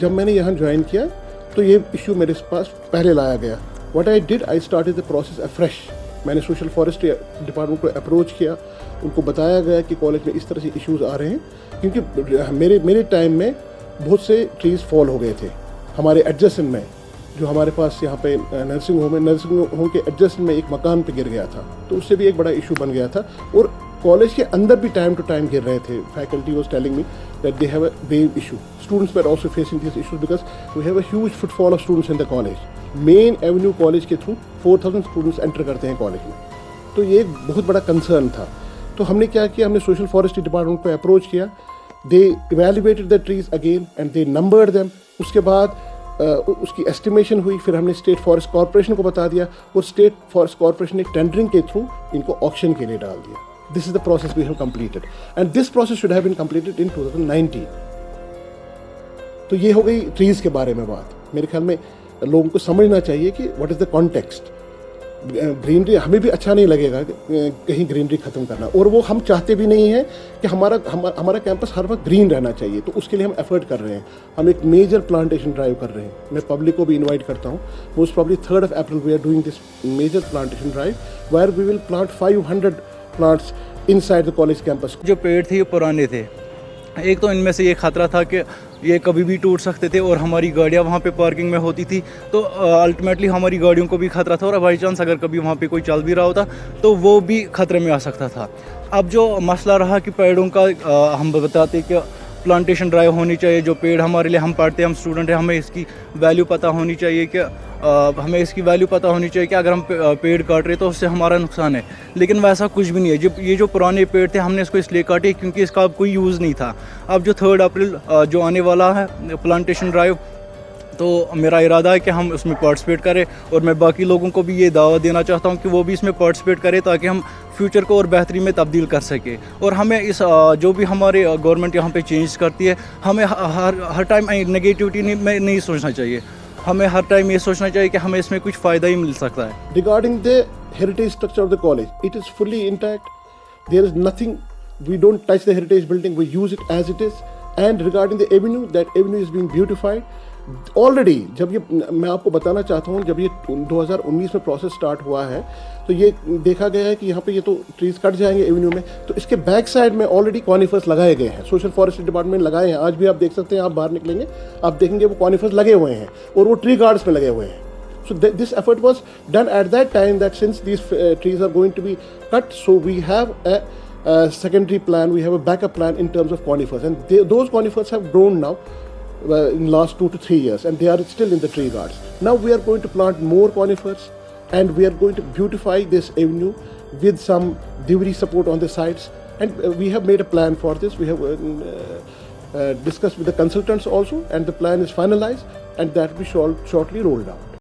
जब मैंने यहाँ ज्वाइन किया तो ये इशू मेरे पास पहले लाया गया. What I did, I started the process afresh. मैंने सोशल फॉरेस्ट्री डिपार्टमेंट को अप्रोच किया, उनको बताया गया कि कॉलेज में इस तरह से इश्यूज़ आ रहे हैं, क्योंकि मेरे टाइम में बहुत से ट्रीज़ फॉल हो गए थे हमारे एडजेसेंट में. जो हमारे पास यहाँ पे नर्सिंग होम है, नर्सिंग होम के एडजेसेंट में एक मकान पे गिर गया था, तो उससे भी एक बड़ा इशू बन गया था. और कॉलेज के अंदर भी टाइम टू टाइम गिर रहे थे. Faculty was telling me that they have a grave issue. Students were also facing this issues because we have a huge footfall of students in the college. Main avenue college के through 4000 students enter करते हैं college में, तो ये एक बहुत बड़ा concern था. तो हमने क्या किया, हमने सोशल फॉरेस्ट्री डिपार्टमेंट को अप्रोच किया. They evaluated the trees again and they numbered them. उसके बाद उसकी एस्टिमेशन हुई, फिर हमने स्टेट फॉरेस्ट कॉर्पोरेशन को बता दिया और स्टेट फॉरेस्ट कॉर्पोरेशन ने टेंडरिंग के थ्रू इनको ऑक्शन के लिए डाल दिया. This is the process we have completed and this process should have been completed in 2019. तो ये हो गई ट्रीज के बारे में बात. मेरे ख्याल में लोगों को समझना चाहिए कि what is the context. Greenery हमें भी अच्छा नहीं लगेगा कहीं ग्रीनरी ख़त्म करना, और वो हम चाहते भी नहीं हैं कि हमारा कैंपस हर वक्त ग्रीन रहना चाहिए. तो उसके लिए हम एफर्ट कर रहे हैं. हम एक मेजर प्लांटेशन ड्राइव कर रहे हैं. मैं पब्लिक को भी इनवाइट करता हूँ. Most probably 3rd April we are doing this major plantation drive where we will plant 500 plants inside the college campus. जो पेड़ थे ये पुराने थे. एक तो इनमें से ये खतरा था कि ये कभी भी टूट सकते थे और हमारी गाड़ियाँ वहाँ पे पार्किंग में होती थी, तो अल्टीमेटली हमारी गाड़ियों को भी खतरा था, और बाई चांस अगर कभी वहाँ पे कोई चल भी रहा होता तो वो भी खतरे में आ सकता था. अब जो मसला रहा कि पेड़ों का हम बताते कि प्लांटेशन ड्राइव होनी चाहिए. जो पेड़ हमारे लिए, हम पढ़ते हैं, हम स्टूडेंट हैं, हमें इसकी वैल्यू पता होनी चाहिए कि अगर हम पेड़ काट रहे तो उससे हमारा नुकसान है. लेकिन वैसा कुछ भी नहीं है. जब ये जो पुराने पेड़ थे हमने इसको इसलिए काटे क्योंकि इसका अब कोई यूज़ नहीं था. अब जो 3rd अप्रैल जो आने वाला है प्लांटेशन ड्राइव, तो मेरा इरादा है कि हम उसमें पार्टिसिपेट करें, और मैं बाकी लोगों को भी ये दावा देना चाहता हूँ कि वो भी इसमें पार्टिसिपेट करें ताकि हम फ्यूचर को और बेहतरी में तब्दील कर सके. और हमें इस जो भी हमारे गवर्नमेंट यहाँ पे चेंज करती है, हमें हर टाइम नेगेटिविटी में नहीं सोचना चाहिए. हमें हर टाइम ये सोचना चाहिए कि हमें इसमें कुछ फ़ायदा ही मिल सकता है. Regarding the heritage structure of the college, it is fully intact. There is nothing, we don't touch the heritage building, we use it as it is. And regarding the avenue, that avenue is being beautified. Already, जब ये, मैं आपको बताना चाहता हूँ, जब ये 2019 में प्रोसेस स्टार्ट हुआ है तो ये देखा गया है कि यहाँ पे ये तो ट्रीज कट जाएंगे एवेन्यू में, तो इसके बैक साइड में ऑलरेडी कॉनिफर्स लगाए गए हैं. सोशल फॉरेस्ट्री डिपार्टमेंट लगाए हैं. आज भी आप देख सकते हैं, आप बाहर निकलेंगे आप देखेंगे वो कॉनिफर्स लगे हुए हैं और वो ट्री गार्ड्स में लगे हुए हैं. So this effort was done at that time, that since these trees are going to be cut, so we have a secondary plan, we have a backup plan in terms of conifers, and those conifers have grown now in last 2 to 3 years, and they are still in the tree guards. Now we are going to plant more conifers, and we are going to beautify this avenue with some Divri support on the sides, and we have made a plan for this. We have discussed with the consultants also, and the plan is finalized, and that will be shortly rolled out.